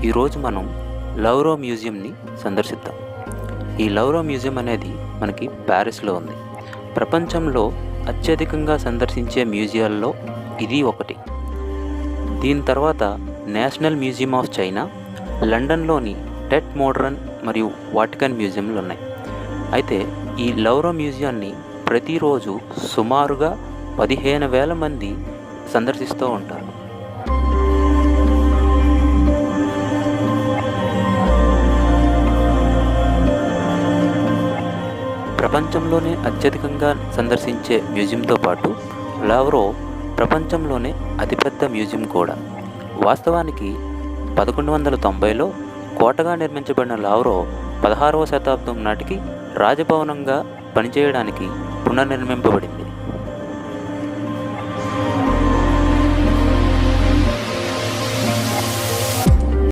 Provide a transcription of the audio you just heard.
ఈరోజు మనం లౌరో మ్యూజియంని సందర్శిద్దాం. ఈ లౌరో మ్యూజియం అనేది మనకి ప్యారిస్లో ఉంది. ప్రపంచంలో అత్యధికంగా సందర్శించే మ్యూజియాల్లో ఇది ఒకటి. దీని తర్వాత నేషనల్ మ్యూజియం ఆఫ్ చైనా, లండన్లోని టెట్ మోడర్న్ మరియు వాటికన్ మ్యూజియంలు ఉన్నాయి. అయితే ఈ లౌరో మ్యూజియాన్ని ప్రతిరోజు సుమారుగా 15,000 మంది సందర్శిస్తూ ఉంటారు. ప్రపంచంలోనే అత్యధికంగా సందర్శించే మ్యూజియంతో పాటు లౌరో ప్రపంచంలోనే అతిపెద్ద మ్యూజియం కూడా. వాస్తవానికి 1190లో కోటగా నిర్మించబడిన లౌరో 16వ శతాబ్దం నాటికి రాజభవనంగా పనిచేయడానికి పునర్నిర్మింపబడింది.